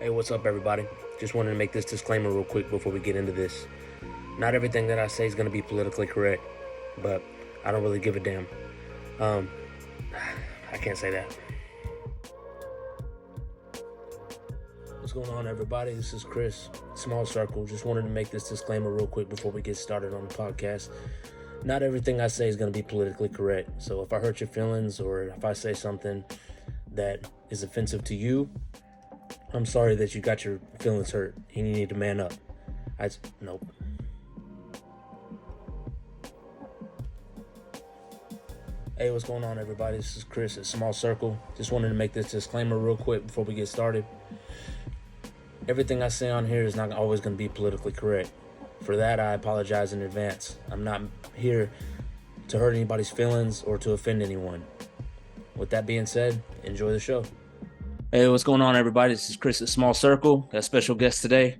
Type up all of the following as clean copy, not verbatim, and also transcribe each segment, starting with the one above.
Hey, what's up, everybody? Just wanted to make this disclaimer real quick before we get into this. Not everything that I say is going to be politically correct, but I don't really give a damn. Um, I can't say that. What's going on, everybody? This is Chris, Small Circle. Just wanted to make this disclaimer real quick before we get started on the podcast. Not everything I say is going to be politically correct. So if I hurt your feelings or if I say something that is offensive to you, I'm sorry that you got your feelings hurt and you need to man up. Nope. Hey, what's going on, everybody? This is Chris at Small Circle. Just wanted to make this disclaimer real quick before we get started. Everything I say on here is not always going to be politically correct. For that, I apologize in advance. I'm not here to hurt anybody's feelings or to offend anyone. With that being said, enjoy the show. Hey, what's going on, everybody? This is Chris at Small Circle. Got a special guest today,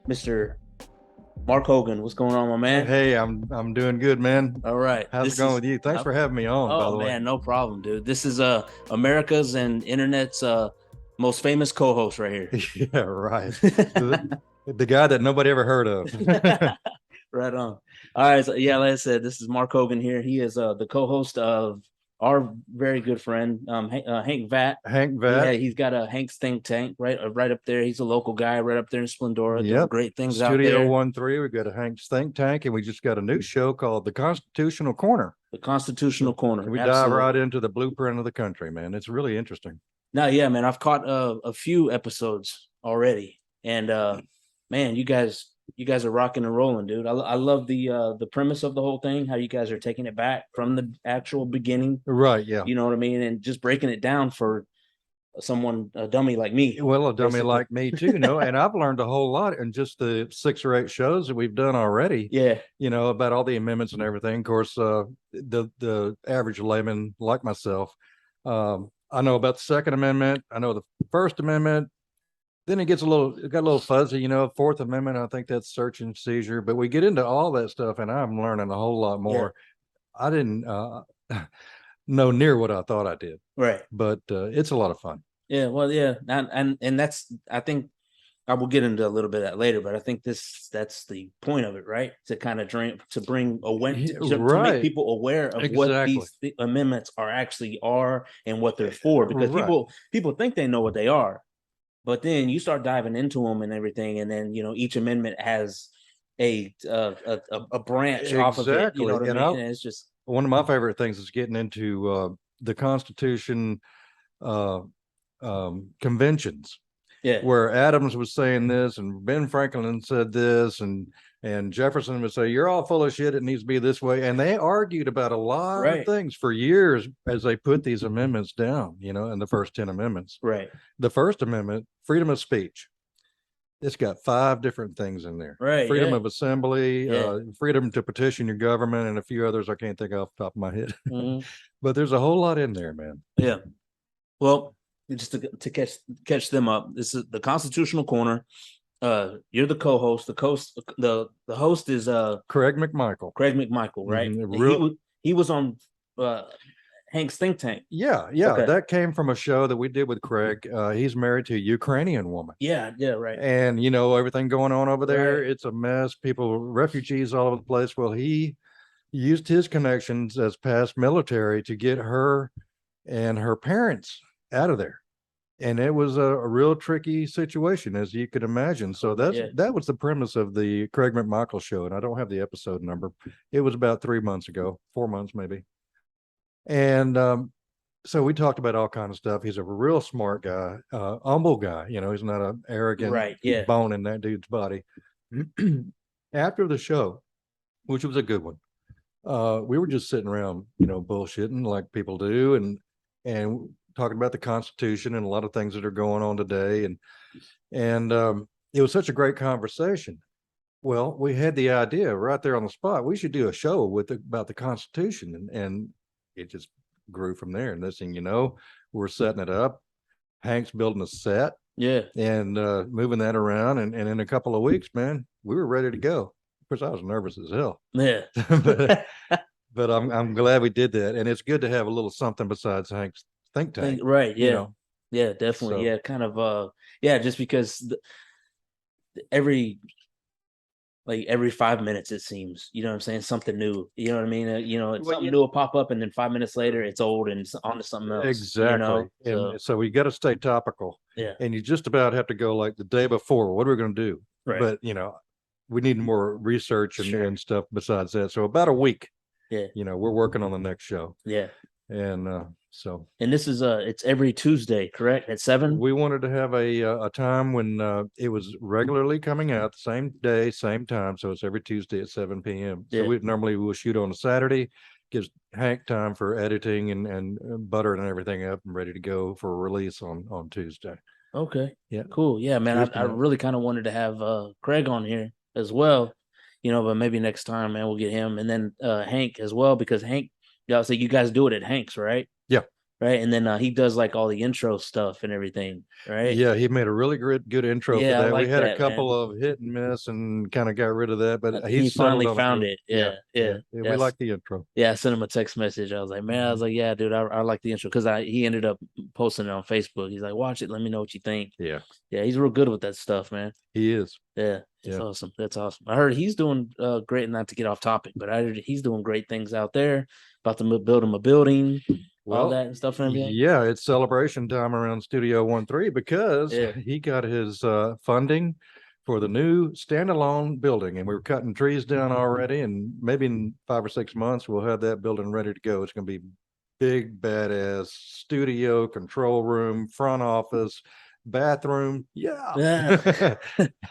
Mr. Mark Hogan. What's going on, my man? Hey, I'm doing good, man. All right. How's it going with you? Thanks for having me on, by the way. Oh, man, no problem, dude. This is America's and internet's most famous co-host right here. Yeah, right. The guy that nobody ever heard of. Right on. All right. So, yeah, like I said, this is Mark Hogan here. He is the co-host of our very good friend, Hank Vat. Hank Vat. Yeah, he's got a Hank's Think Tank right up there. He's a local guy right up there in Splendora. Doing great things out there. Studio 1-3, we've got a Hank's Think Tank, and we just got a new show called The Constitutional Corner. The Constitutional Corner. We dive right into the blueprint of the country, man. It's really interesting. No, yeah, man. I've caught a few episodes already, and man, you guys are rocking and rolling, dude. I love the premise of the whole thing, how you guys are taking it back from the actual beginning. Right, yeah. You know what I mean? And just breaking it down for someone, a dummy like me. Well, a dummy like me too, and I've learned a whole lot in just the 6 or 8 shows that we've done already. Yeah. About all the amendments and everything. Of course, the average layman like myself, I know about the Second Amendment. I know the First Amendment. Then it got a little fuzzy, Fourth Amendment. I think that's search and seizure, but we get into all that stuff, and I'm learning a whole lot more. Yeah. I didn't know near what I thought I did. Right. But it's a lot of fun. Yeah. Well, yeah. And that's, I think I will get into a little bit of that later, but I think that's the point of it, right? To kind of bring awareness, to make people aware of what these amendments are and what they're for, because people think they know what they are. But then you start diving into them and everything, and then each amendment has a branch off of it. You know what I mean? And it's just one of my favorite things is getting into the Constitution conventions. Yeah. Where Adams was saying this, and Ben Franklin said this, and Jefferson would say, "You're all full of shit. It needs to be this way." And they argued about a lot of things for years as they put these amendments down, in the first 10 amendments. Right. The First Amendment, freedom of speech. It's got 5 different things in there. Right. Freedom of assembly, freedom to petition your government, and a few others I can't think off the top of my head. Mm-hmm. But there's a whole lot in there, man. Yeah. Well, just to catch them up, this is the Constitutional Corner. You're the co-host. The host is Craig McMichael. Right? Mm-hmm. He was on Hank's Think Tank. Yeah. Okay. That came from a show that we did with Craig. He's married to a Ukrainian woman. Yeah, right. And everything going on over there, it's a mess. Refugees all over the place. Well, he used his connections as past military to get her and her parents out of there, and it was a real tricky situation, as you could imagine. So that was the premise of the Craig McMichael show, and I don't have the episode number. It was about 4 months maybe, and so we talked about all kinds of stuff. He's a real smart guy, humble guy. He's not an arrogant bone in that dude's body. After the show, which was a good one, we were just sitting around bullshitting like people do, and talking about the Constitution and a lot of things that are going on today. And it was such a great conversation. Well, we had the idea right there on the spot. We should do a show about the Constitution. And it just grew from there. And this thing, we're setting it up. Hank's building a set. Yeah. And moving that around. And in a couple of weeks, man, we were ready to go. Of course, I was nervous as hell. Yeah. but I'm glad we did that. And it's good to have a little something besides Hank's Think Tank. Right. Yeah. Yeah, definitely. So Yeah, kind of. Yeah, just because every like every 5 minutes it seems, you know what I'm saying, something new. You know what I mean? It's well, something new will pop up, and then 5 minutes later it's old and it's on to something else. exactly. So And so we got to stay topical. yeah, And you just about have to go like the day before. What are we going to do? right, But we need more research sure, and stuff besides that. So about a week, yeah, we're working on the next show. yeah. And so And this is it's every Tuesday, correct? At 7. we wanted to have a time when it was regularly coming out the same day, same time. So it's every Tuesday at 7 p.m. So Yeah. we will shoot on a Saturday, gives Hank time for editing and buttering and everything up and ready to go for release on Tuesday. Okay. Yeah. Cool. Yeah, man. I Tuesday. really kind of wanted to have Craig on here as well, but maybe next time, man, we'll get him, and then Hank as well, because Hank, y'all say you guys do it at Hank's, right? Yeah. Right. And then he does like all the intro stuff and everything, right? Yeah, he made a really good intro for Yeah, I that. We like had a that, man. couple of hit and miss and kind of got rid of that, but He he's settled finally on a found good. it. Yeah, Yeah, yeah, yeah, yeah, we yes. like the intro. Yeah, I sent him a text message. I was like, man, I was like, yeah, dude, I like the intro, because he ended up posting it on Facebook. He's like, watch it, let me know what you think. Yeah, Yeah, he's real good with that stuff, man. he is. Yeah, it's Yeah. awesome. That's awesome. I heard he's doing great. Not to get off topic, but I heard he's doing great things out there, about to build him a building, all Well, that and stuff and everything. yeah, it's celebration time around Studio 13 because Yeah, he got his funding for the new standalone building, and we were cutting trees down already, and maybe in 5 or 6 months we'll have that building ready to go. It's going to be big, badass studio, control room, front office, bathroom. Yeah, yeah.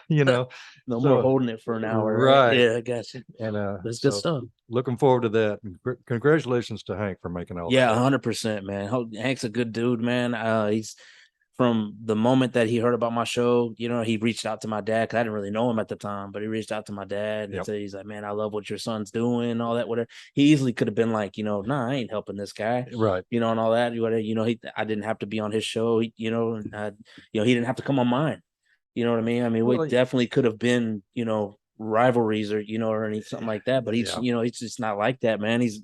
you know. No more So holding it for an hour, right? right, Yeah, I got you. and That's good so stuff. looking forward to that. And congratulations to Hank for making all that Yeah, happen. 100%, man. Hank's a good dude, man. He's from the moment that he heard about my show, he reached out to my dad, because I didn't really know him at the time, but he reached out to my dad and Yep. said, he's like, man, I love what your son's doing and all that, whatever. He easily could have been like, nah, I ain't helping this guy, Right. and all that. Whatever, I didn't have to be on his show, and he didn't have to come on mine. You know what I mean? I mean, we Well, definitely could have been, rivalries or anything, something like that. But yeah. he's just not like that, man. He's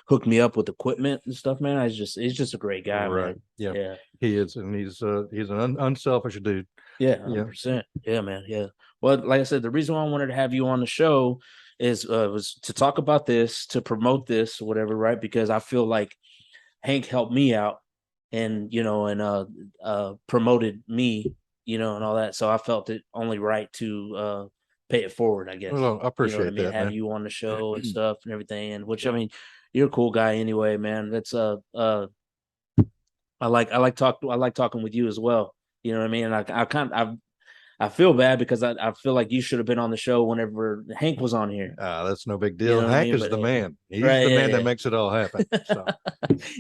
hooked me up with equipment and stuff, man. He's just a great guy, Right. man. Yeah. Yeah. He is, and he's an unselfish dude. Yeah, Yeah. 100%. Yeah, man. Yeah. Well, like I said, the reason why I wanted to have you on the show is was to talk about this, to promote this, whatever, right? Because I feel like Hank helped me out, and promoted me, and all that. So I felt it only right to pay it forward, I guess. Well, I You know what I appreciate mean? that, Have man. you on the show and stuff and everything. And which, I mean, you're a cool guy anyway, man. That's I like talking with you as well. You know what I mean? And I feel bad, because I feel like you should have been on the show whenever Hank was on here. That's no big You deal. know what I Hank mean? is But the man. He's right, the man that yeah, makes it all happen. So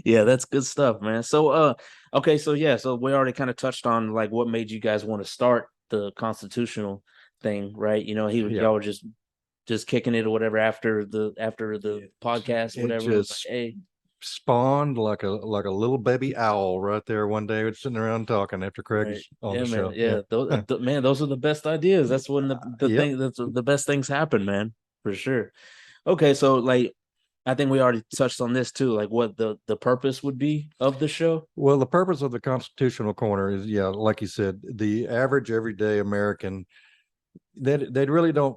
yeah, that's good stuff, man. So okay, so yeah, so we already kind of touched on like what made you guys want to start the constitutional thing, right? yeah, y'all were just kicking it or whatever after the podcast, it whatever. It was like, just hey, spawned like a little baby owl right there one day. We're sitting around talking after right, Craig's on yeah, the man, show. Yeah. yeah, man, those are the best ideas. That's when the Yep. thing that's the best things happen, man, for sure. Okay, so like I think we already touched on this too, like what the purpose would be of the show. Well, the purpose of the Constitutional Corner is, yeah, like you said, the average everyday American, that they really don't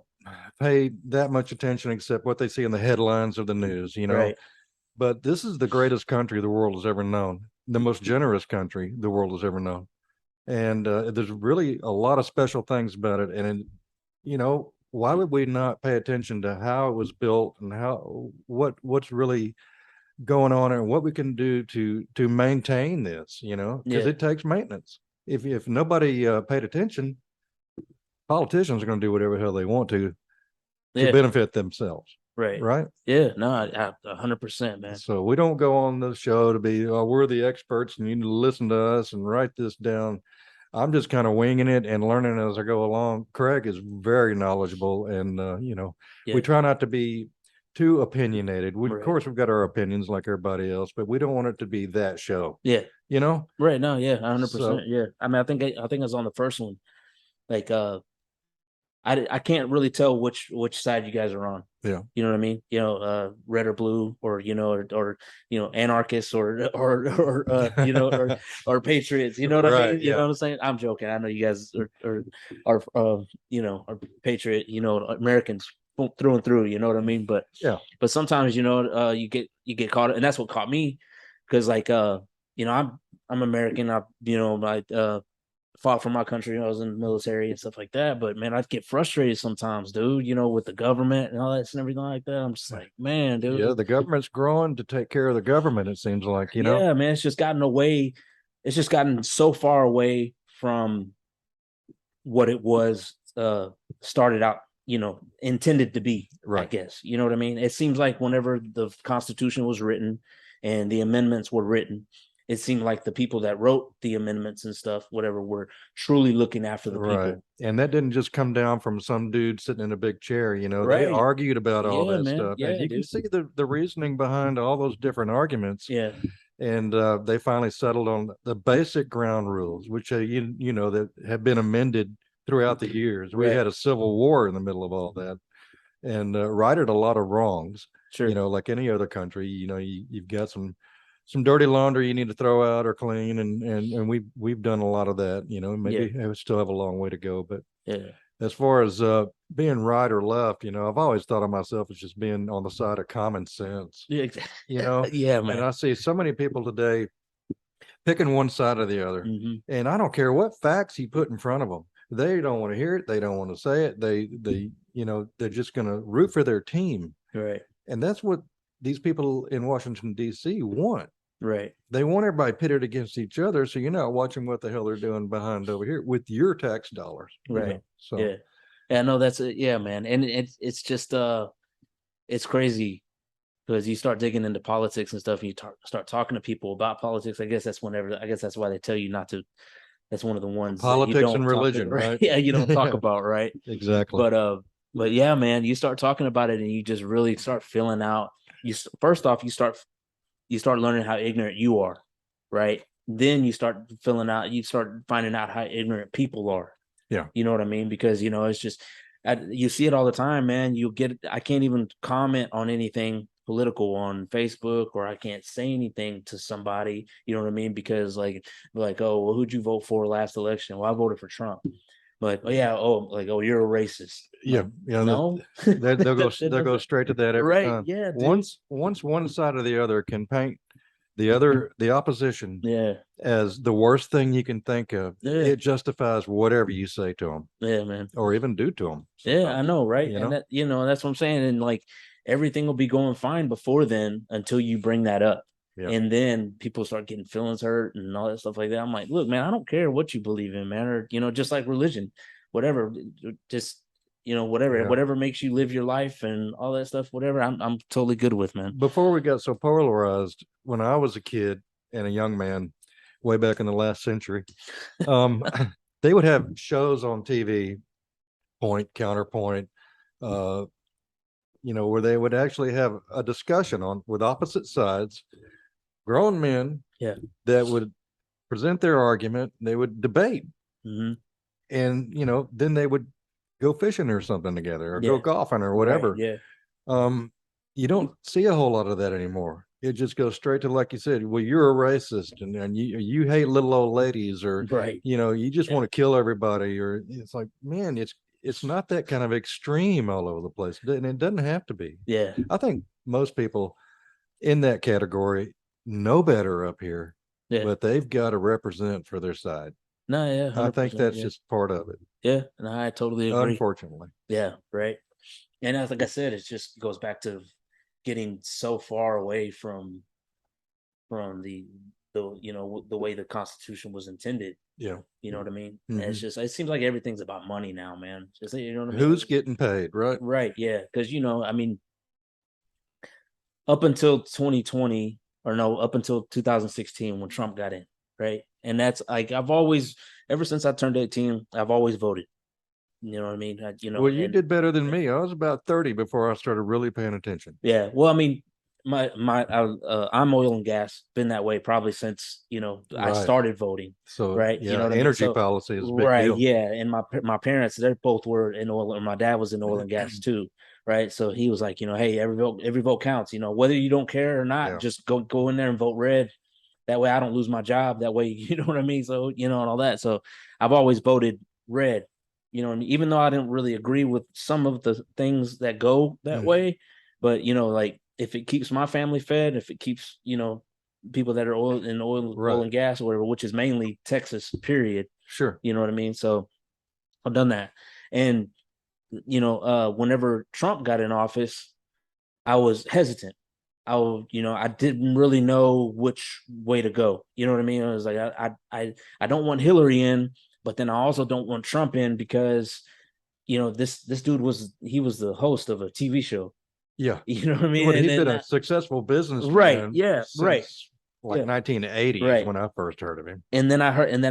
pay that much attention except what they see in the headlines of the news. Right. But this is the greatest country the world has ever known, the most generous country the world has ever known. And there's really a lot of special things about it. And, why would we not pay attention to how it was built and what's really going on and what we can do to maintain this, because Yeah. it takes maintenance. If nobody paid attention, politicians are going to do whatever the hell they want to Yeah. benefit themselves. Right. Right. Yeah. No, 100%, man. So we don't go on the show to be, oh, we're the experts and you need to listen to us and write this down. I'm just kind of winging it and learning as I go along. Craig is very knowledgeable, and Yeah. we try not to be too opinionated. Of Right. course, we've got our opinions like everybody else, but we don't want it to be that show. Yeah. You know? Right. No. Yeah. 100%. So Yeah. I mean, I think I was on the first one. Like, I can't really tell which side you guys are on. Yeah. You know what I mean? Red or blue, or anarchists, or patriots. You know what I Right. mean? You know Yeah. what I'm saying? I'm joking. I know you guys are patriot. Americans through and through. You know what I mean? Yeah. But sometimes you get caught, and that's what caught me, because I'm American. I fought for my country. I was in the military and stuff like that. But man, I'd get frustrated sometimes, dude, with the government and all that and everything like that. I'm just like, man, dude. Yeah. The government's growing to take care of the government, it seems like, Yeah, man, it's just gotten away. It's just gotten so far away from what it was started out, intended to be, I Right. guess. You know what I mean? It seems like whenever the Constitution was written and the amendments were written, it seemed like the people that wrote the amendments and stuff, whatever, were truly looking after the Right. people. And that didn't just come down from some dude sitting in a big chair, they Right. argued about all Yeah, that man. stuff. And Yeah, you can dude. see the reasoning behind all those different arguments. Yeah. And they finally settled on the basic ground rules, which that have been amended throughout the years. We Right. had a civil war in the middle of all that, and righted a lot of wrongs. Sure. Like any other country, you've got some dirty laundry you need to throw out or clean, and we've done a lot of that. Maybe we still have a long way to go, but Yeah. as far as being right or left, I've always thought of myself as just being on the side of common sense. Yeah. Yeah, And man. I see so many people today picking one side or the other. Hmm. And I don't care what facts you put in front of them. They don't want to hear it. They don't want to say it. They're just going to root for their team. Right. And that's what these people in Washington, D.C. want. Right. They want everybody pitted against each other. So you're not watching what the hell they're doing behind over here with your tax dollars. Right. So, Yeah. Yeah, no, that's it. Yeah, man. And it's just it's crazy, because you start digging into politics and stuff, and you start talking to people about politics. I guess that's why they tell you not to. That's one of the ones that you politics don't and talk religion, right? right? Yeah, you don't talk about, right? Exactly. But yeah, man, you start talking about it, and you just really start filling out. First off, you start learning how ignorant you are, right? Then you start finding out how ignorant people are. Yeah. You know what I mean? Because it's just you see it all the time, man. I can't even comment on anything political on Facebook, or I can't say anything to somebody, you know what I mean? Because like, oh, well, who'd you vote for last election? Well, I voted for Trump. Like, oh yeah, you're a racist. Yeah, Like, yeah. no, They'll go straight to that every right? time. Yeah, dude. Once one side or the other can paint the opposition Yeah, as the worst thing you can think of, yeah, it justifies whatever you say to them, yeah, man. or even do to them. Yeah, I know, right? You And know, that's what I'm saying. And like, everything will be going fine before then, until you bring that up. Yeah. And then people start getting feelings hurt and all that stuff like that. I'm like, look, man, I don't care what you believe in, man, or just like religion, whatever, just whatever makes you live your life and all that stuff, whatever, I'm totally good with, man. Before we got so polarized, when I was a kid and a young man, way back in the last century, they would have shows on TV, point, counterpoint, where they would actually have a discussion with opposite sides, grown men, that would present their argument. They would debate, Mm-hmm. and then they would go fishing or something together, or go golfing or whatever. Right, yeah. You don't see a whole lot of that anymore. It just goes straight to, like you said, well, you're a racist, and you hate little old ladies, or right, you just want to kill everybody, or it's like, man, it's not that kind of extreme all over the place, and it doesn't have to be. Yeah. I think most people in that category know better up here, but they've got to represent for their side. No, yeah, 100%, I think that's just part of it. Yeah, and I totally agree. Unfortunately. Yeah, right. And like I said, it just goes back to getting so far away from the way the Constitution was intended. Yeah. You know what I mean? Mm-hmm. And it seems like everything's about money now, man. Just, you know what I mean? Who's getting paid, right? Right, yeah. Because I mean, up until 2020, or no, up until 2016 when Trump got in, right? And that's like, ever since I turned 18, I've always voted. You know what I mean? Well, you did better than me. I was about 30 before I started really paying attention. Yeah. Well, I mean, I'm oil and gas, been that way probably since, I Right. started voting. So Right. You yeah, know what I mean? energy So, policy is a big right. deal. Yeah. And my parents, they're both were in oil, and my dad was in oil and gas too. Right. So he was like, hey, every vote counts, whether you don't care or not, Yeah. just go in there and vote red. That way I don't lose my job. That way, you know what I mean? So, and all that. So I've always voted red, what I mean? Even though I didn't really agree with some of the things that go that Mm. way, but like if it keeps my family fed, if it keeps, people that are oil Right. and gas or whatever, which is mainly Texas, period. Sure. You know what I mean? So I've done that. And, whenever Trump got in office, I was hesitant. I didn't really know which way to go. You know what I mean? I was like, I don't want Hillary in, but then I also don't want Trump in because, this dude was the host of a TV show. Yeah. You know what I mean? Well, And he'd been then a successful right, businessman yeah, right, since like yeah, 1980s right. when I first heard of him. And then I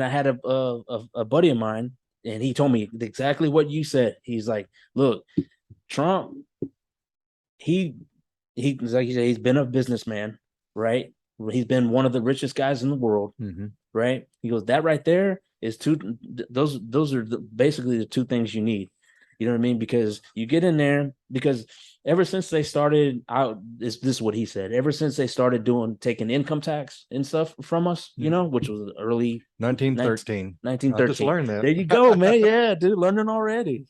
had a buddy of mine, and he told me exactly what you said. He's like, look, Trump, he like you said, he's been a businessman, right? He's been one of the richest guys in the world, Mm-hmm. right? He goes, that right there is those are basically the two things you need. You know what I mean? Because you get in there, because ever since they started out, this is what he said. Ever since they started taking income tax and stuff from us, which was early 1913. I just 1913. learned that. There you go, man. Yeah, dude, learning already.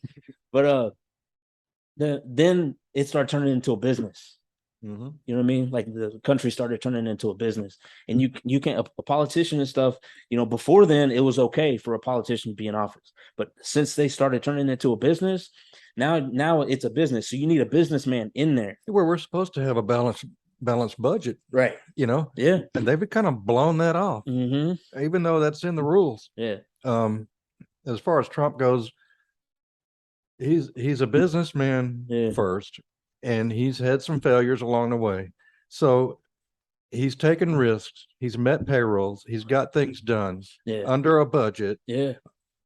But then it started turning into a business. Mm-hmm. You know what I mean? Like the country started turning into a business, and you can't a politician and stuff. Before then it was okay for a politician to be in office, but since they started turning into a business, now it's a business. So you need a businessman in there. Where we're supposed to have a balanced budget, Right? Yeah. and they've kind of blown that off, Mm-hmm. even though that's in the rules. Yeah. As far as Trump goes, he's a businessman Yeah. first, and he's had some failures along the way. So he's taken risks. He's met payrolls. He's got things done Yeah. under a budget, Yeah.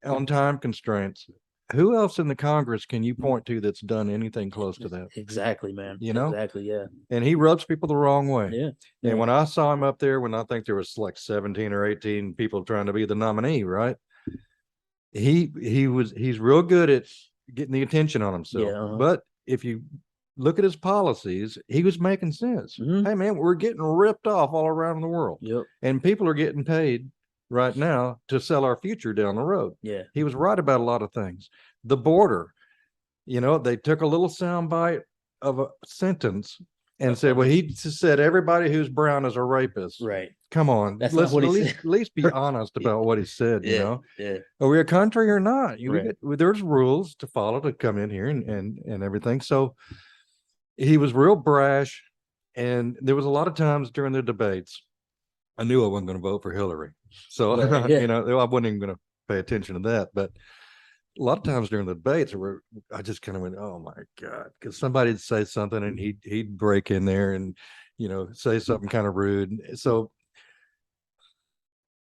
on time constraints. Who else in the Congress can you point to that's done anything close to that? Exactly, man. Exactly. Yeah. And he rubs people the wrong way. Yeah. And Yeah. when I saw him up there, when I think there was like 17 or 18 people trying to be the nominee, right? He's real good at getting the attention on himself. Yeah, uh-huh. But if you look at his policies, he was making sense. Mhm. Hey man, we're getting ripped off all around the world. Yep. And people are getting paid right now to sell our future down the road. Yeah. He was right about a lot of things. The border, they took a little soundbite of a sentence and said, well, he just said everybody who's brown is a rapist. Right. Come on. That's let's not what he at least be honest about what he said, Yeah. Are we a country or not? Right. There's rules to follow to come in here and everything. So he was real brash. And there was a lot of times during the debates, I knew I wasn't going to vote for Hillary. So, Right, yeah. I wasn't even going to pay attention to that. But a lot of times during the debates, I just kind of went, "Oh my God," because somebody'd say something and he'd break in there and say something kind of rude. So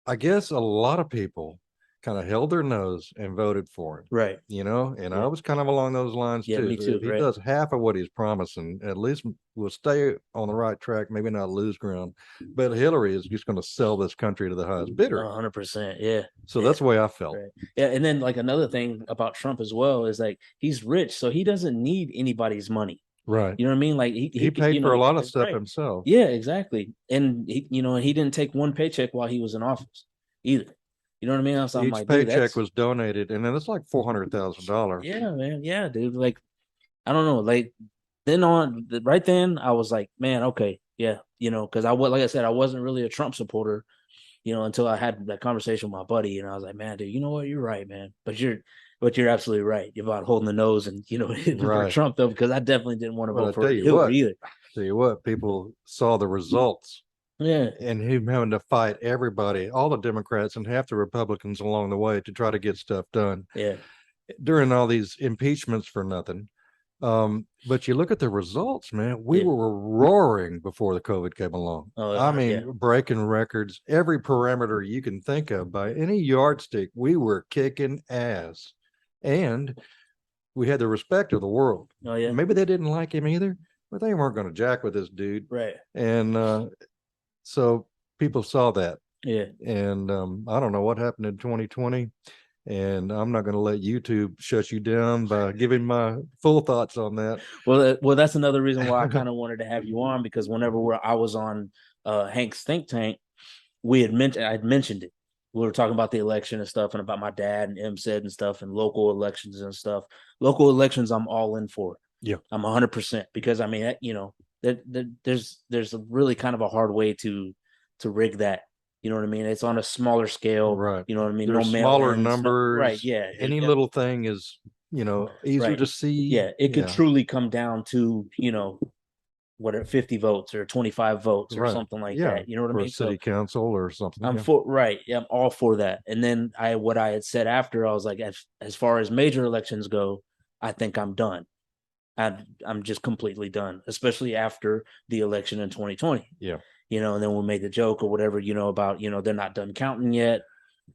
I guess a lot of people kind of held their nose and voted for him. Right. And I was kind of along those lines Yeah, too. me too, If he right. does half of what he's promising, at least we'll stay on the right track, maybe not lose ground. But Hillary is just going to sell this country to the highest bidder. 100%. Yeah. So Yeah. that's the way I felt. Right. Yeah. And then like another thing about Trump as well is like he's rich, so he doesn't need anybody's money. Right. You know what I mean? Like he paid for a lot of stuff himself. Yeah, exactly. And he didn't take one paycheck while he was in office either. You know what I mean? So Each like, paycheck was donated, and then it's like $400,000. Yeah, man. Yeah, dude. Like, I don't know. Like, right then, I was like, man, okay, yeah, because like I said, I wasn't really a Trump supporter, until I had that conversation with my buddy, and I was like, man, dude, you know what? You're right, man. But you're absolutely right about holding the nose and hitting for Trump though, because I definitely didn't want to vote for Hillary either. Tell you what, people saw the results. Yeah. And him having to fight everybody, all the Democrats and half the Republicans along the way to try to get stuff done. Yeah. During all these impeachments for nothing. But you look at the results, man, we were roaring before the COVID came along. I mean, breaking records, every parameter you can think of by any yardstick, we were kicking ass. And we had the respect of the world. Oh, yeah. Maybe they didn't like him either, but they weren't going to jack with this dude. Right. And so people saw that. Yeah. And I don't know what happened in 2020. And I'm not going to let YouTube shut you down by giving my full thoughts on that. Well, that's another reason why I kind of wanted to have you on, because whenever I was on Hank's think tank, I'd mentioned it. We were talking about the election and stuff, and about my dad and MSED and stuff, and local elections and stuff. Local elections, I'm all in for. Yeah, I'm 100%, because I mean, there's a really kind of a hard way to rig that. You know what I mean? It's on a smaller scale, right. You know what I mean? There's No smaller mail-ins, numbers. right? Yeah. Any little thing is, easier right. to see. Yeah, it could truly come down to, what are 50 votes or 25 votes or right. something like Yeah, that. You know what I for a mean? city council or something. I'm Yeah. for right. Yeah, I'm all for that. And then what I had said after, I was like, as far as major elections go, I think I'm done. I'm just completely done, especially after the election in 2020. Yeah. And then we made the joke or whatever, about, they're not done counting yet,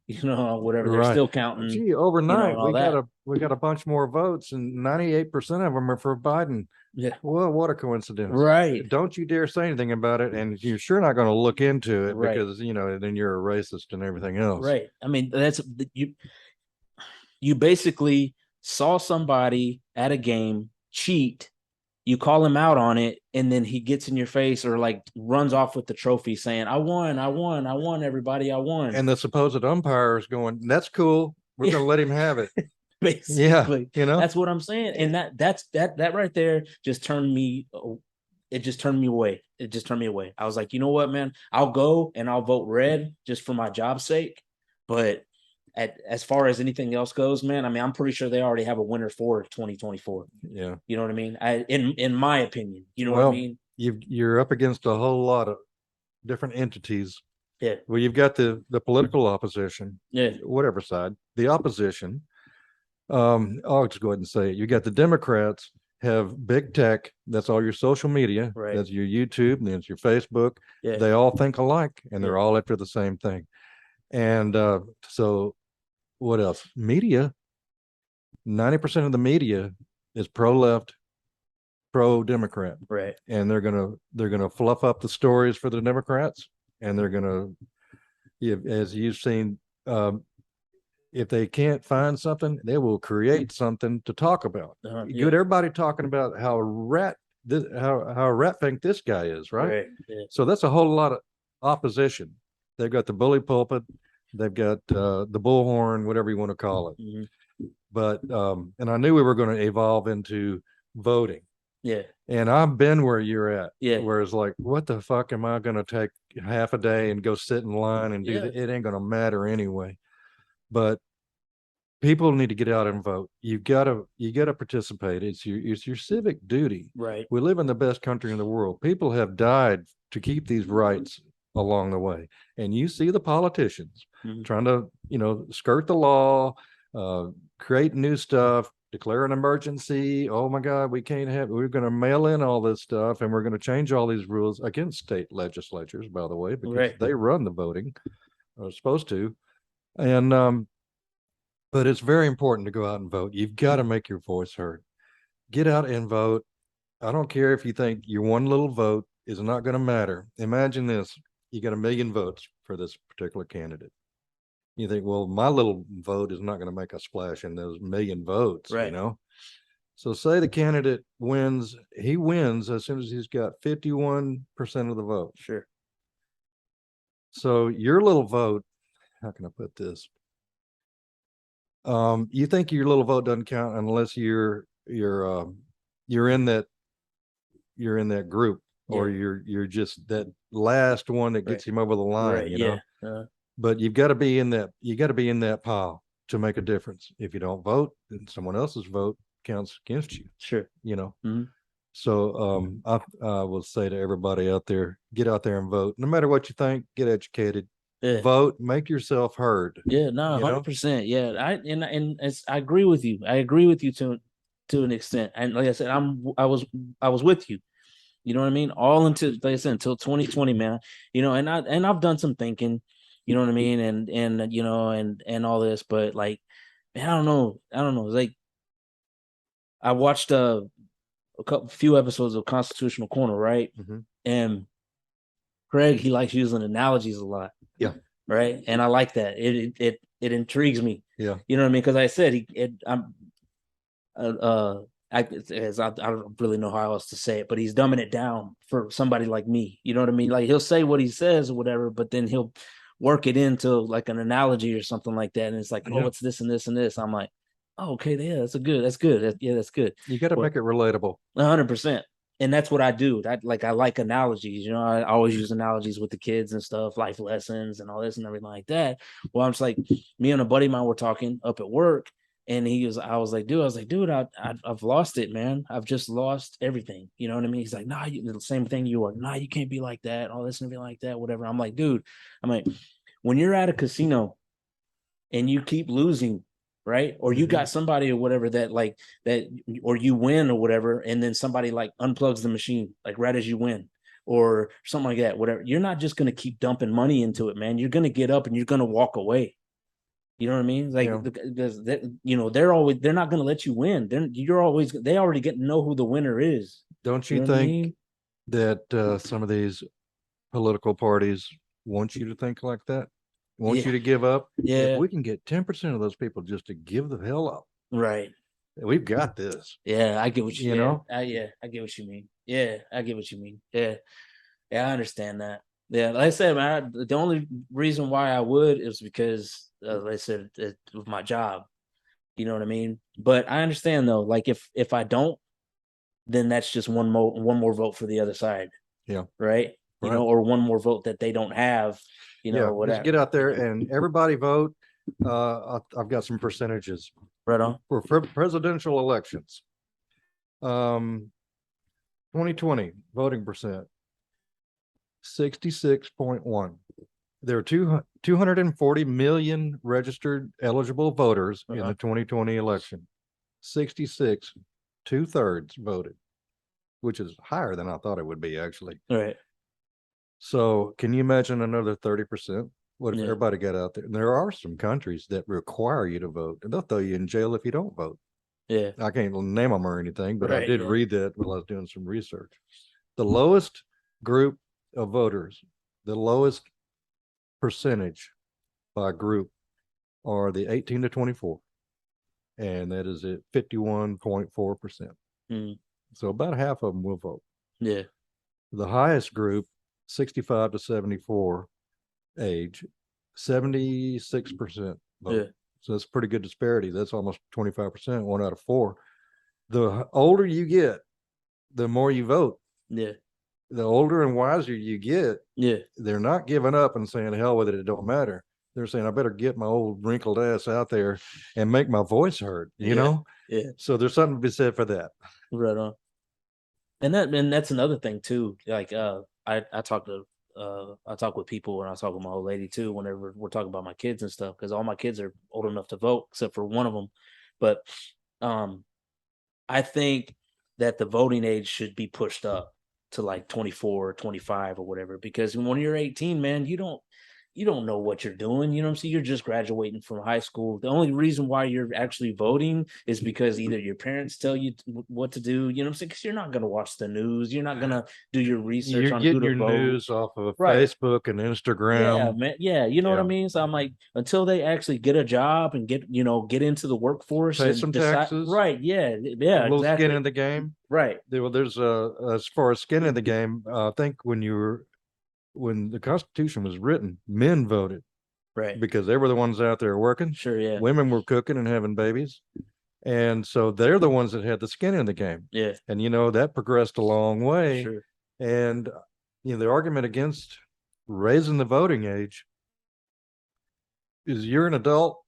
whatever, they're Right. still counting. Gee, overnight and all that. we got a bunch more votes, and 98% of them are for Biden. Yeah. Well, what a coincidence. Right. Don't you dare say anything about it, and you're sure not going to look into it, Right. because then you're a racist and everything else. Right. I mean, that's you basically saw somebody at a game cheat, you call him out on it, and then he gets in your face or like runs off with the trophy saying, I won, everybody, I won. And the supposed umpire is going, that's cool, we're going to let him have it. Basically, yeah, that's what I'm saying. And that right there just turned me away. It just turned me away. I was like, you know what, man, I'll go and I'll vote red just for my job's sake. But as far as anything else goes, man, I mean, I'm pretty sure they already have a winner for 2024. Yeah. You know what I mean? In my opinion, you know what I mean? You're up against a whole lot of different entities. Yeah. Well, you've got the political opposition. Yeah. Whatever side. The opposition. I'll just go ahead and say it. You got the Democrats have big tech. That's all your social media. Right. That's your YouTube, and that's your Facebook. Yeah. They all think alike, and they're all after the same thing. And so what else? Media. 90% of the media is pro-left, pro-Democrat. Right. And they're gonna fluff up the stories for the Democrats, and they're gonna, as you've seen, if they can't find something, they will create something to talk about. Get everybody talking about how a rat think this guy is, right? Yeah. So that's a whole lot of opposition. They've got the bully pulpit, they've got the bullhorn, whatever you want to call it. Mm-hmm. But and I knew we were going to evolve into voting. Yeah. And I've been where you're at. Yeah. Where it's like, what the fuck am I going to take half a day and go sit in line and do that? It ain't going to matter anyway. But people need to get out and vote. You gotta participate. It's your civic duty. Right. We live in the best country in the world. People have died to keep these rights along the way. And you see the politicians trying to, skirt the law, create new stuff, declare an emergency. Oh my God, we're going to mail in all this stuff, and we're going to change all these rules against state legislatures, by the way, because they run the voting, or supposed to. And but it's very important to go out and vote. You've got to make your voice heard. Get out and vote. I don't care if you think your one little vote is not going to matter. Imagine this. You got 1 million votes for this particular candidate. You think, well, my little vote is not going to make a splash in those 1 million votes, right. So say the candidate wins. He wins as soon as he's got 51% of the vote. Sure. So your little vote, how can I put this? You think your little vote doesn't count unless you're in that group, or you're just that last one that gets him over the line, But you've got to be in that pile to make a difference. If you don't vote, then someone else's vote counts against you. Sure. Mm-hmm. So I will say to everybody out there, get out there and vote. No matter what you think, get educated. Yeah. Vote, make yourself heard. Yeah, no, 100%. Yeah, I agree with you. I agree with you to an extent. And like I said, I was with you. You know what I mean? All until, like I said, until 2020, man. And I've done some thinking. You know what I mean? And all this, but like, man, I don't know. It's like I watched few episodes of Constitutional Corner, right? Mm-hmm. And Craig, he likes using analogies a lot. Yeah. Right. And I like that. It intrigues me. Yeah. You know what I mean? Because I said I'm I don't really know how else to say it, but he's dumbing it down for somebody like me. You know what I mean? Like he'll say what he says or whatever, but then he'll work it into like an analogy or something like that. And it's like, oh, it's this and this and this. I'm like, oh, okay, yeah, that's good. That's good. Yeah, that's good. You got to make it relatable. 100%. And that's what I do. I like analogies. You know, I always use analogies with the kids and stuff, life lessons and all this and everything like that. Well, I'm just like, me and a buddy of mine were talking up at work, and I was like, dude, I've lost it, man. I've just lost everything. You know what I mean? He's like, nah, the same thing you are. Nah, you can't be like that. All this and everything like that, whatever. I'm like, dude, when you're at a casino and you keep losing, right? Or you got somebody or whatever that like that, or you win or whatever, and then somebody like unplugs the machine like right as you win, or something like that, whatever. You're not just going to keep dumping money into it, man. You're going to get up and you're going to walk away. You know what I mean? Like, because they're not going to let you win. They already get to know who the winner is. Don't you think that some of these political parties want you to think like that? Want you to give up? Yeah. If we can get 10% of those people just to give the hell up. Right. We've got this. Yeah, I get what you know. I get what you mean. Yeah, I get what you mean. Yeah, I understand that. Yeah, like I said, man, the only reason why I would is because, like I said, with my job. You know what I mean? But I understand though. Like if I don't, then that's just one more vote for the other side. Yeah. Right. You know, or one more vote that they don't have. You know, whatever. Just get out there and everybody vote. I've got some percentages. Right on. For presidential elections. 2020 voting percent 66.1. There are 240 million registered eligible voters in the 2020 election. 66, 2/3 voted, which is higher than I thought it would be, actually. Right. So can you imagine another 30%? What if everybody got out there? And there are some countries that require you to vote, and they'll throw you in jail if you don't vote. Yeah. I can't name them or anything, but I did read that while I was doing some research. The lowest group of voters, the lowest percentage by group, are the 18 to 24. And that is at 51.4%. So about half of them will vote. Yeah. The highest group, 65 to 74 age, 76% vote. Yeah. So that's pretty good disparity. That's almost 25%, 1 out of 4. The older you get, the more you vote. Yeah. The older and wiser you get, they're not giving up and saying, hell with it, it don't matter. They're saying, I better get my old wrinkled ass out there and make my voice heard, you know? Yeah. So there's something to be said for that. Right on. And that's another thing too. Like I talk with people, and I talk with my old lady too whenever we're talking about my kids and stuff, because all my kids are old enough to vote except for one of them. But I think that the voting age should be pushed up to like 24 or 25 or whatever, because when you're 18, man, you don't know what you're doing. You know what I'm saying? You're just graduating from high school. The only reason why you're actually voting is because either your parents tell you what to do. You know what I'm saying? Because you're not going to watch the news. You're not going to do your research on who to vote. Your news off of Facebook and Instagram. Yeah, man. Yeah, you know what I mean? So I'm like, until they actually get a job and get into the workworkse, pay and some taxes. Right. Yeah. A little skin in the game. Right. There's as far as skin in the game, I think when the Constitution was written, men voted. Right. Because they were the ones out there working. Sure, yeah. Women were cooking and having babies. And so they're the ones that had the skin in the game. Yeah. And, that progressed a long way. Sure. And, the argument against raising the voting age is you're an adult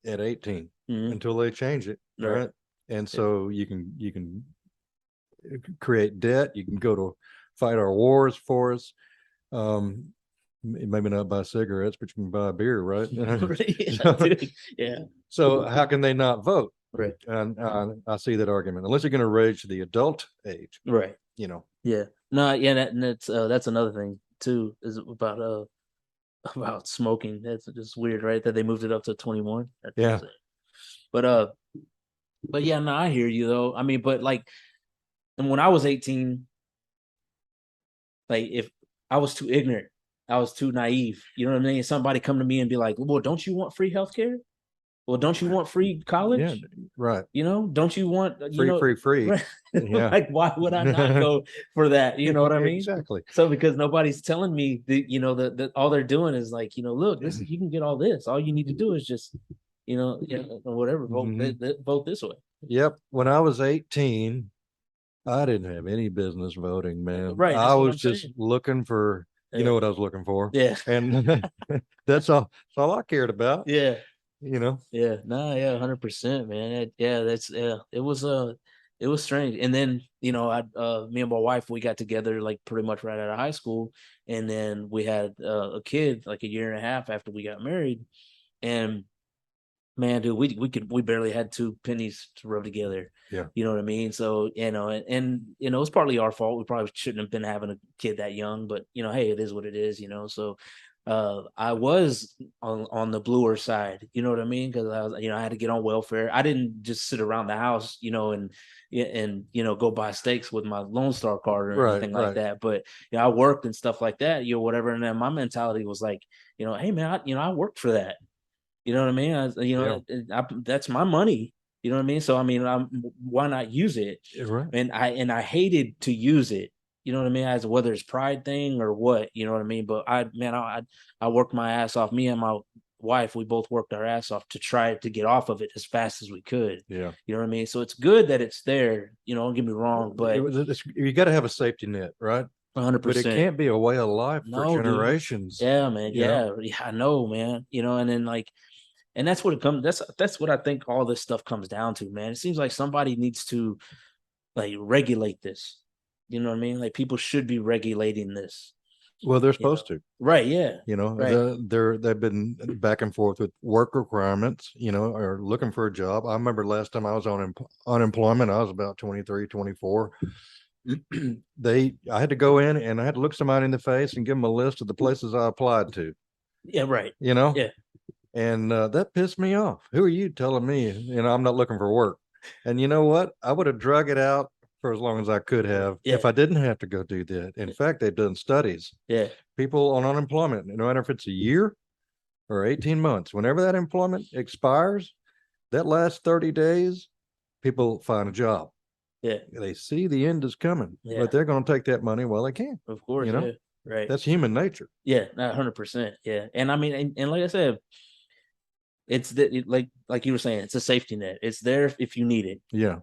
at 18 until they change it. Right. And so you can create debt. You can go to fight our wars for us. Maybe not buy cigarettes, but you can buy beer, right? Yeah. So how can they not vote? Right. And I see that argument, unless you're going to raise the adult age, right? Yeah. No, yeah, that's another thing too, is about smoking. That's just weird, right? That they moved it up to 21. Yeah. But yeah, no, I hear you though. I mean, but like, And when I was 18, like if I was too ignorant, I was too naive. You know what I mean? Somebody come to me and be like, "Well, don't you want free healthcare? Well, don't you want free Yeah, college? right. You know, don't you want, Free. right? Yeah. Like, why would I not go for that? You know what I mean? Exactly. So because nobody's telling me that, all they're doing is like, look, this you can get all this. All you need to do is just, whatever, Mhm. vote this way. Yep. When I was 18, I didn't have any business voting, man. Right. I That's what was I'm just saying. looking for, you Yeah. know what I was looking for. Yeah. And that's all I cared about, Yeah. you know. Yeah, no, yeah, 100%, man. It was strange. And then, me and my wife, we got together like pretty much right out of high school, and then we had a kid like a year and a half after we got married. And man, dude, we barely had two pennies to rub together. Yeah. You know what I mean? So, it's partly our fault. We probably shouldn't have been having a kid that young, but hey, it is what it is, So I was on the bluer side, you know what I mean? Because I was, I had to get on welfare. I didn't just sit around the house, and go buy steaks with my Lone Star card or Right, anything like right. that. But I worked and stuff like that, whatever. And then my mentality was like, hey man, I worked for that. You know what I mean? Yeah. That's my money. You know what I mean? So I mean, why not use it? Right. And I hated to use it. You know what I mean? As whether it's pride thing or what, you know what I mean? But I worked my ass off. Me and my wife, we both worked our ass off to try to get off of it as fast as we could. Yeah. You know what I mean? So it's good that it's there. Don't get me wrong, but You got to have a safety net, right? 'But it 100%. can't be a way of life for No, dude. generations, Yeah, man. you know? Yeah, I know, man. And then like, and that's what it comes. That's what I think all this stuff comes down to, man. It seems like somebody needs to like regulate this. You know what I mean? Like people should be regulating this. Well, they're You know? supposed to. Right? Yeah. You know, Right. they've been back and forth with work requirements, or looking for a job. I remember last time I was on unemployment, I was about 23, 24. I had to go in and I had to look somebody in the face and give them a list of the places I applied to, Yeah. Right. you know, Yeah. and that pissed me off. Who are you telling me, I'm not looking for work? And you know what? I would have drug it out for as long as I could have Yeah. if I didn't have to go do that. In fact, they've done studies. Yeah. People on unemployment, no matter if it's a year or 18 months, whenever that employment expires, that last 30 days, people find a job. Yeah. They see the end is coming, Yeah. but they're going to take that money while they can. Of course. Yeah. Right. That's human nature. Yeah. 100%. Yeah. And I mean, and like I said, like you were saying, it's a safety net. It's there if you need it. Yeah.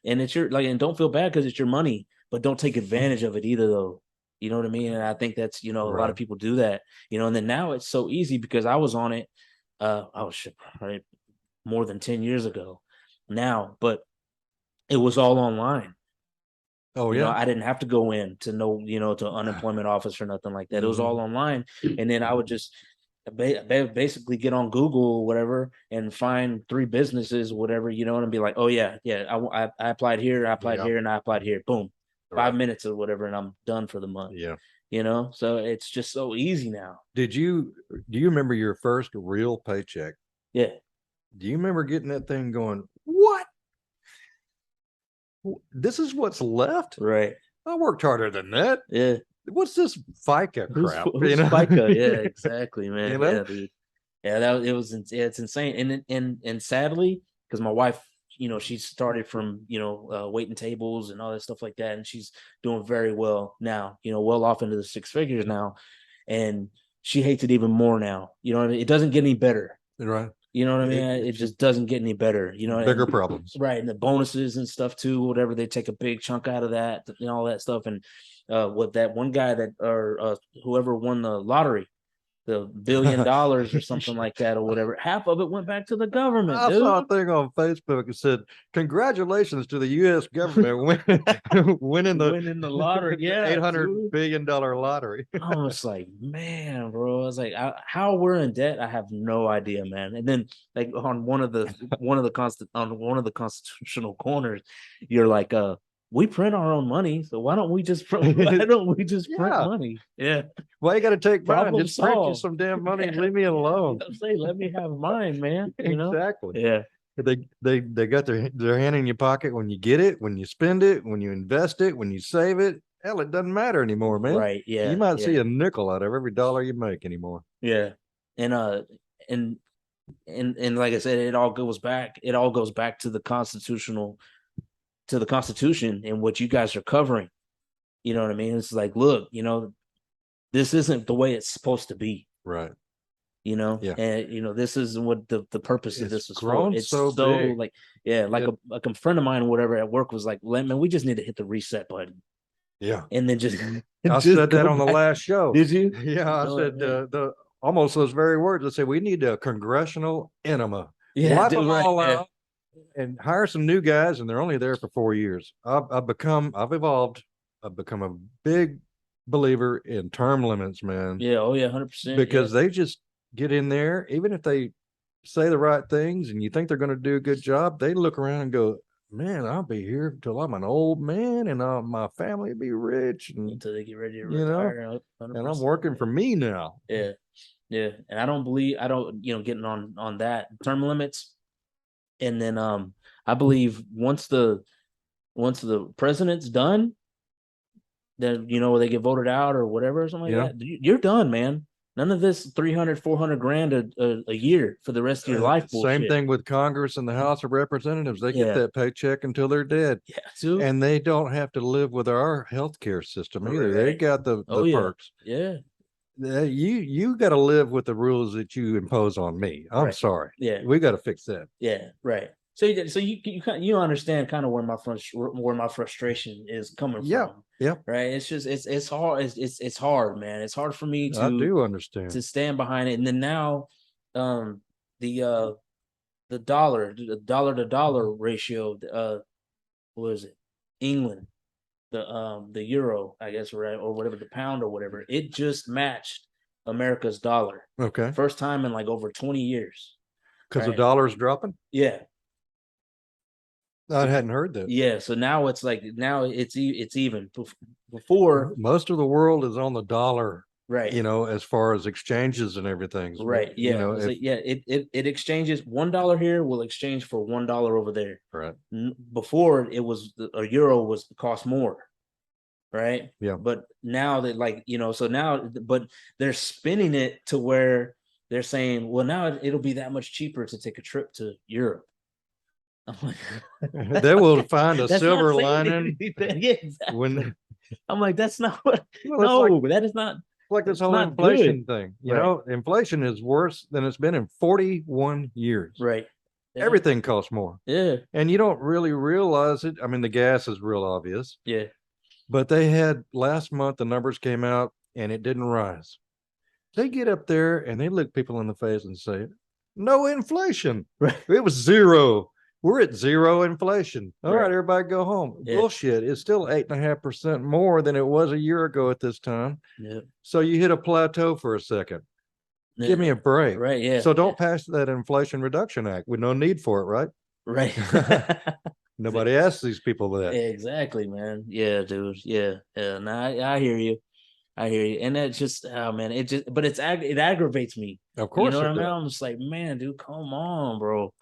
And it's and don't feel bad because it's your money, but don't take advantage of it either, though. You know what I mean? And I think that's, a lot of people do that, and then now it's so easy because I was on it. Right, more than 10 years ago now, but it was all online. Oh, yeah. I didn't have to go in to to unemployment office or nothing like that. It was all online. And then I would just basically get on Google or whatever and find 3 businesses, whatever, and be like, oh yeah, I applied here, I applied here, and I applied here. Boom, 5 minutes or whatever, and I'm done for the month. Yeah. So it's just so easy now. Do you remember your first real paycheck? Yeah. Do you remember getting that thing going, what? This is what's left? Right. I worked harder than that. Yeah. What's this FICA crap? Who's FICA? Yeah, exactly, man. Yeah, dude. Yeah, it's insane. And sadly, because my wife, she started from waiting tables and all that stuff like that, and she's doing very well now. Well off into the 6 figures now, and she hates it even more now. You know what I mean? It doesn't get any better. Right. You know what I mean? It just doesn't get any better. Bigger problems. Right. And the bonuses and stuff too, whatever, they take a big chunk out of that and all that stuff. And with that one guy whoever won the lottery, the $1 billion or something like that or whatever, half of it went back to the government. I saw a thing on Facebook that said, congratulations to the U.S. government winning the lottery. Yeah. $800 billion lottery. I was like, man, bro. I was like, how we're in debt, I have no idea, man. And then like on one of the constitutional corners, you're like, we print our own money, so why don't we just print money? Yeah. Why you got to take mine? Problem Just print you solved. some damn money and leave me alone. Say, let me have mine, man. Exactly. Yeah. They got their hand in your pocket when you get it, when you spend it, when you invest it, when you save it. Hell, it doesn't matter anymore, man. Right. You Yeah. might see Yeah. a nickel out of every dollar you make anymore. Yeah. And and and like I said, it all goes back to the Constitution and what you guys are covering. You know what I mean? It's like, look, this isn't the way it's supposed to be. Right. Yeah. And this is what the purpose of It's this was for. grown It's so so big. like, yeah, like It, a friend of mine or whatever at work was like, man, we just need to hit the reset button yeah. and then just I just said that go on the back. last show. Did you? Yeah, I Oh, said man. the almost those very words. I said we need a congressional enema. Yeah, Wipe dude, them right. all Yeah. out and hire some new guys, and they're only there for 4 years. I've evolved. I've become a big believer in term limits, man, Yeah. Oh yeah, 100%. Yeah. because they just get in there, even if they say the right things and you think they're going to do a good job, they look around and go, "Man, I'll be here until I'm an old man, and my family will be rich, and Until they get ready to you know, retire. and I'm 100%. working for me now." Yeah. Yeah. And I don't, getting on that term limits. And then I believe once the president's done, then they get voted out or whatever or something Yeah. like that. You're done, man. None of this 300, 400 grand a year for the rest of your life Same bullshit. thing with Congress and the House of Representatives. They get Yeah. that paycheck until they're dead. Yeah, too. And they don't have to live with our healthcare system either. They Right. got the Oh yeah. perks. Yeah. You got to live with the rules that you impose on me. I'm Right. sorry. Yeah. We got to fix that. Yeah. Right. So you understand kind of where my frustration is coming Yeah. from. Yeah. Right. It's just it's hard. It's hard, man. It's hard for me I to do understand. stand behind it. And then now, the dollar to dollar ratio, what is it? England, the euro, I guess, right, or whatever, the pound or whatever, it just matched America's dollar. Okay. First time in like over 20 years. Because the Right. dollar's dropping? Yeah. I hadn't heard that. Yeah. So now it's like it's even. Before, Most of the world is on the dollar, right. as far as exchanges and everything. Right. Yeah. It exchanges $1 here will exchange for $1 over there. Right. Before it was a euro was cost more. Right. Yeah. But now that so now, but they're spinning it to where they're saying, well, now it'll be that much cheaper to take a trip to Europe. I'm like, they will find a that's silver not lining yeah, exactly. when I'm like, that's not what. well, No, that is not. like this It's whole not inflation good. thing. Right. Inflation is worse than it's been in 41 years. Right. Yeah. Everything costs more. Yeah. And you don't really realize it. I mean, the gas is real obvious. Yeah. But they had last month, the numbers came out and it didn't rise. They get up there and they look people in the face and say, no inflation. Right. It was zero. We're at zero inflation. All Right. right, everybody go home. Yeah. Bullshit. It's still 8.5% more than it was a year ago at this time. Yeah. So you hit a plateau for a second. Yeah. Give me a break. Right. Yeah. So don't pass that Inflation Reduction Act with no need for it, right? Right. Nobody asks these people that. Exactly, man. Yeah, dude. Yeah. Yeah. No, I hear you. I hear you. And that's just, oh man, it aggravates me. Of course. You know what it I mean? does. I'm just like, man, dude, come on, bro.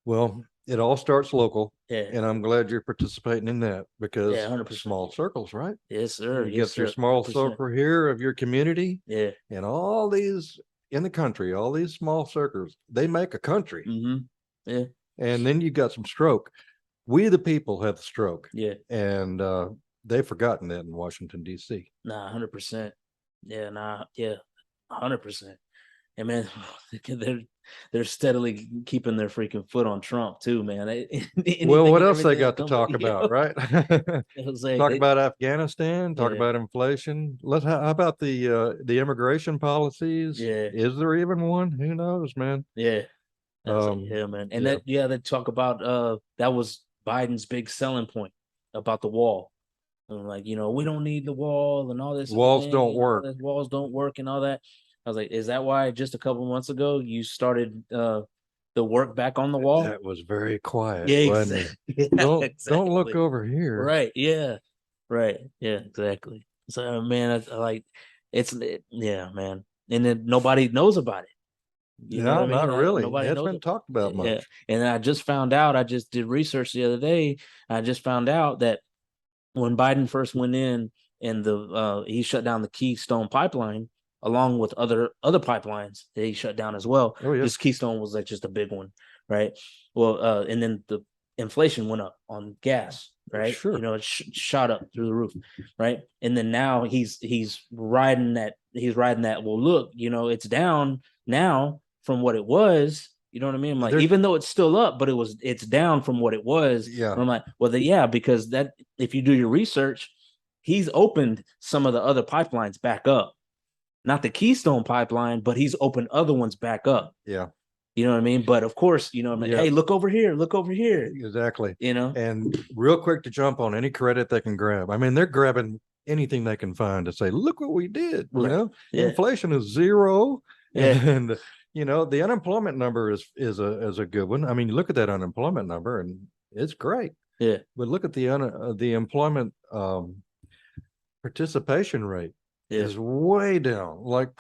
Well, it all starts local. Yeah. And I'm glad you're participating in that because Yeah, 100%. small circles, right? Yes, sir. You Yes, get your sir. small 100%. circle here of your community. Yeah. And all these in the country, all these small circles, they make a country. Mm-hmm. Yeah. And then you got some stroke. We, the people, have the stroke. Yeah. And they've forgotten that in Washington, D.C. Nah, 100%. Yeah, nah, yeah, 100%. And man, they're steadily keeping their freaking foot on Trump too, man. Well, what else they got to talk about, right? Like talk about Afghanistan, talk Yeah. about inflation. How about the immigration policies? Yeah. Is there even one? Who knows, man? Yeah. Yeah, man. And they talk about that was Biden's big selling point about the wall. And like, we don't need the wall and all this. Walls don't work. Walls don't work and all that. I was like, is that why just a couple months ago you started the work back on the wall? That was very quiet. Yeah, wasn't it? Don't look over here. Right. Yeah. Right. Yeah, exactly. So man, I like yeah, man. And then nobody knows about it. You know what No, I mean? not really. Nobody It's knows been it. talked about Yeah. much. And I just found out, I just did research the other day. I just found out that when Biden first went in and he shut down the Keystone pipeline along with other pipelines that he shut down as well. Oh yeah, Just Keystone was like just a big one, right? Well, and then the inflation went up on gas, right? sure. It shot up through the roof, right? And then now he's riding that. He's riding that. Well, look, it's down now from what it was. You know what I mean? I'm like, There's even though it's still up, but it's down from what it was. yeah. And I'm like, well, yeah, because that if you do your research, he's opened some of the other pipelines back up. Not the Keystone pipeline, but he's opened other ones back up. Yeah. You know what I mean? But of course, I'm like, Yeah. hey, look over here, look over here. Exactly. And real quick to jump on any credit they can grab. I mean, they're grabbing anything they can find to say, look what we did. Right. Yeah. Inflation is zero. Yeah. And the unemployment number is a good one. I mean, you look at that unemployment number and it's great. Yeah. But look at the employment participation rate is way down, like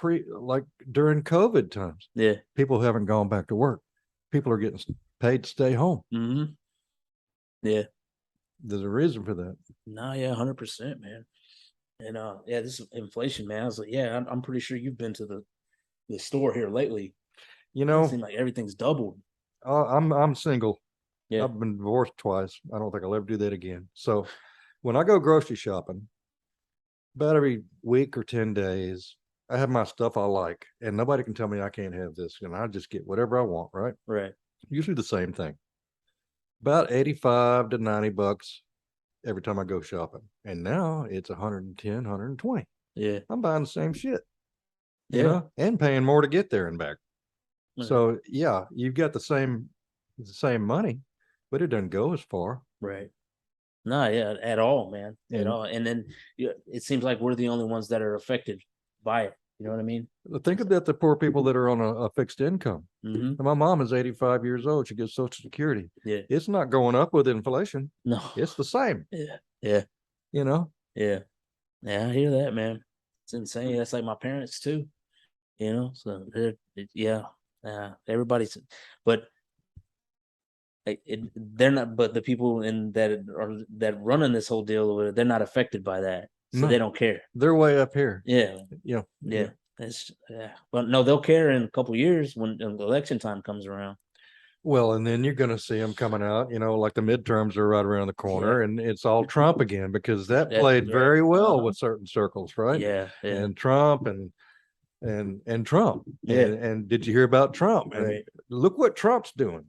during COVID times. Yeah. People haven't gone back to work. People are getting paid to stay home. Mm-hmm. Yeah. There's a reason for that. No, yeah, 100%, man. And this inflation, man. I was like, yeah, I'm pretty sure you've been to the store here lately. It seems like everything's doubled. I'm single. Yeah. I've been divorced twice. I don't think I'll ever do that again. So when I go grocery shopping, about every week or 10 days, I have my stuff I like, and nobody can tell me I can't have this. And I just get whatever I want, right? Right. Usually the same thing. About 85 to 90 bucks every time I go shopping. And now it's 110, 120. Yeah. I'm buying the same shit. Yeah. And paying more to get there and back. Right. So yeah, you've got the same money, but it doesn't go as far. Right. No, yeah, at all, man. At all. And then it seems like we're the only ones that are affected by it. You know what I mean? Think about the poor people that are on a fixed income. Mm-hmm. My mom is 85 years old. She gets Social Security. Yeah. It's not going up with inflation. No. It's the same. Yeah. Yeah. Yeah. Yeah, I hear that, man. It's insane. That's like my parents too. So everybody's, but they're not. But the people that running this whole deal, they're not affected by that, so they don't care. They're way up here. Yeah. Yeah. But no, they'll care in a couple years when election time comes around. Well, and then you're going to see them coming out, like the midterms are right around the corner, and it's all Trump again, because that played very well with certain circles, right? Yeah. And Trump and Trump. Yeah. And did you hear about Trump? And look what Trump's doing.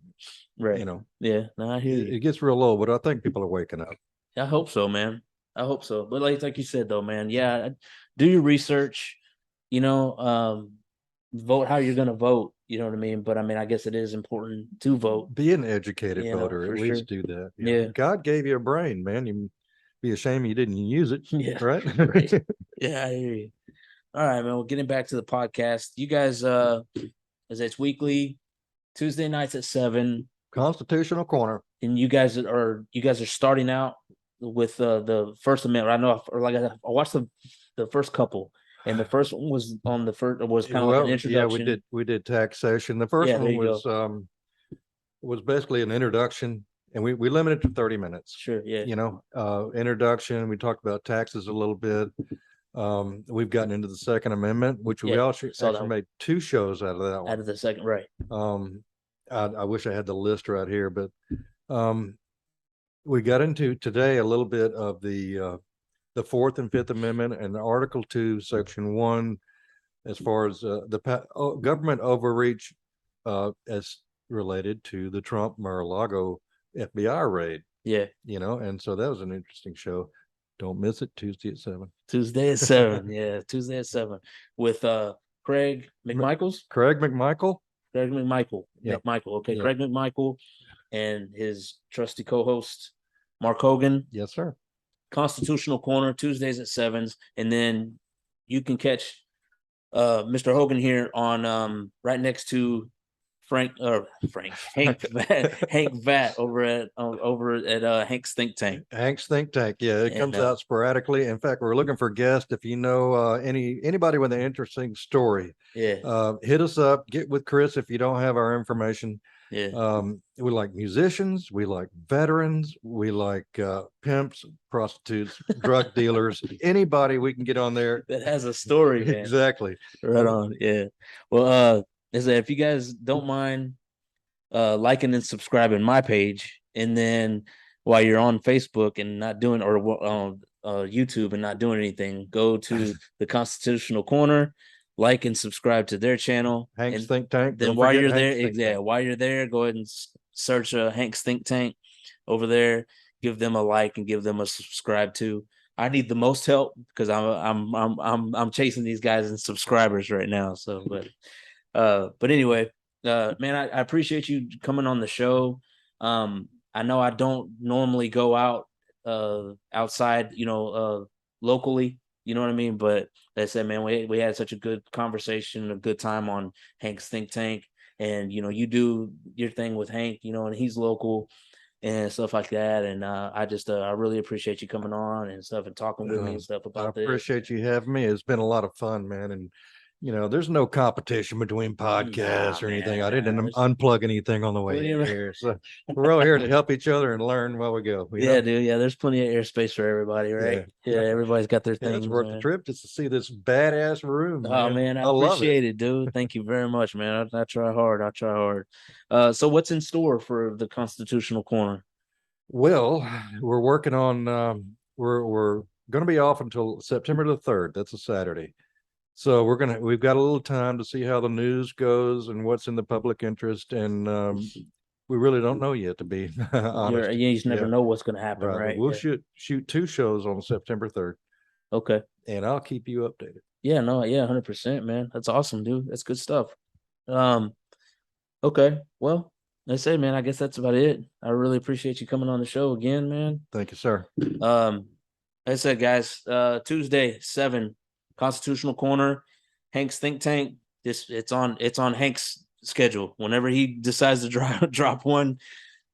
Right. Yeah. No, I hear you. It gets real low, but I think people are waking up. I hope so, man. I hope so. But like you said, though, man, yeah, do your research. Vote how you're going to vote. You know what I mean? But I mean, I guess it is important to vote. Be an educated voter. At least do that. Yeah. God gave you a brain, man. You be ashamed you didn't use it. Yeah. Right. Yeah, I hear you. All right, man. Well, getting back to the podcast, you guys, it's weekly, Tuesday nights at 7. Constitutional Corner. And you guys are starting out with the First Amendment. I know, I watched the first couple. And the first one was kind of like an introduction. Yeah, we did taxation. The first one was basically an introduction, and we limited to 30 minutes. Sure, yeah. Introduction. We talked about taxes a little bit. We've gotten into the Second Amendment, which we actually made 2 shows out of that one. Out of the second, right? I wish I had the list right here, but we got into today a little bit of the Fourth and Fifth Amendment and Article 2, Section 1, as far as the government overreach as related to the Trump Mar-a-Lago FBI raid. Yeah. And so that was an interesting show. Don't miss it. Tuesday at 7. Tuesday at 7. Yeah, Tuesday at 7 with Craig McMichael. Craig McMichael. Yep. McMichael. Okay, Yep. Craig McMichael and his trusty co-host Mark Hogan. Yes, sir. Constitutional Corner, Tuesdays at 7, and then you can catch Mr. Hogan here on right next to Hank Vat over at Hank's Think Tank. Hank's Think Tank. Yeah, it comes And out sporadically. In fact, we're looking for guests. If you know anybody with an interesting story, yeah, hit us up. Get with Chris if you don't have our information. yeah. We like musicians, we like veterans, we like pimps, prostitutes, drug dealers, anybody we can get on there. That has a story, man. Exactly. Right on. Yeah. Well, is that if you guys don't mind liking and subscribing my page, and then while you're on Facebook and not doing, or on YouTube and not doing anything, go to the Constitutional Corner, like and subscribe to their channel. Hank's And Think Tank. then Don't while forget you're Hank's there, Think yeah, Tank. while you're there, go ahead and search Hank's Think Tank over there. Give them a like and give them a subscribe too. I need the most help because I'm chasing these guys in subscribers right now. So, but anyway, man, I appreciate you coming on the show. I know I don't normally go out outside, locally, you know what I mean? But like I said, man, we had such a good conversation, a good time on Hank's Think Tank. And you do your thing with Hank, and he's local and stuff like that. And I really appreciate you coming on and stuff and talking with me and stuff I about this. appreciate you having me. It's been a lot of fun, man. And there's no competition between podcasts or anything. I didn't unplug anything on the way in here. So we're all here to help each other and learn while we go. Yeah, dude. Yeah, there's plenty of airspace for everybody, right? Yeah, everybody's got their things. It's worth the trip just to see this badass room. Oh man, I appreciate it, dude. Thank you very much, man. I try hard. I try hard. So what's in store for the Constitutional Corner? Well, we're working on we're going to be off until September the 3rd. That's a Saturday. So we've got a little time to see how the news goes and what's in the public interest. And we really don't know yet, to be honest. You just never know what's going to happen, right? We'll shoot 2 shows on September 3rd. Okay. And I'll keep you updated. Yeah, no, yeah, 100%, man. That's awesome, dude. That's good stuff. Okay. Well, like I said, man, I guess that's about it. I really appreciate you coming on the show again, man. Thank you, sir. Like I said, guys, Tuesday, 7, Constitutional Corner, Hank's Think Tank. It's on Hank's schedule. Whenever he decides to drop one,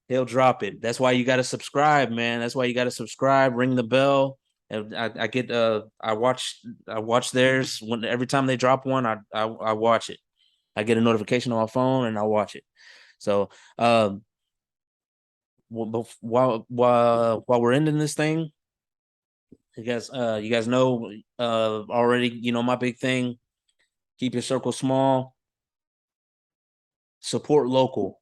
he'll drop it. That's why you got to subscribe, man. That's why you got to subscribe, ring the bell. And I watch theirs every time they drop one. I watch it. I get a notification on my phone and I watch it. So while we're ending this thing, you guys know already, my big thing, keep your circle small, support local,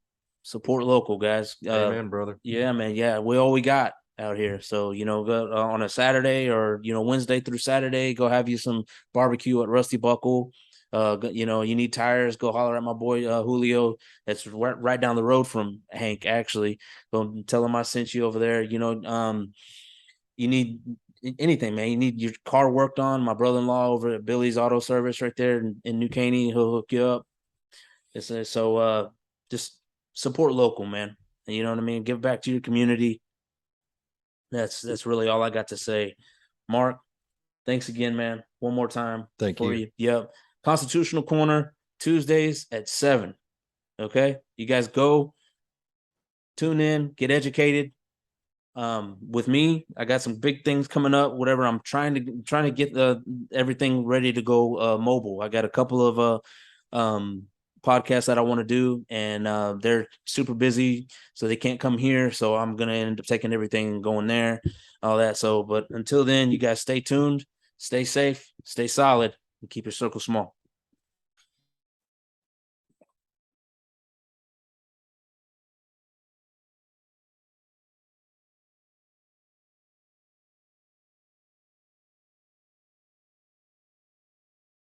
guys. Amen, brother. Yeah, man. Yeah, we all we got out here. So, go on a Saturday or, Wednesday through Saturday, go have you some barbecue at Rusty Buckle. You need tires, go holler at my boy Julio. That's right down the road from Hank, actually. Go tell him I sent you over there. You need anything, man. You need your car worked on. My brother-in-law over at Billy's Auto Service right there in New Caney, he'll hook you up. So just support local, man. And you know what I mean? Give back to your community. That's really all I got to say. Mark, thanks again, man. One more time. Thank you. Yep. Constitutional Corner, Tuesdays at 7. Okay? You guys go, tune in, get educated. With me, I got some big things coming up. Whatever, I'm trying to get everything ready to go mobile. I got a couple of podcasts that I want to do, and they're super busy, so they can't come here. So I'm gonna end up taking everything and going there, all that. So, but until then, you guys stay tuned, stay safe, stay solid, and keep your circle small.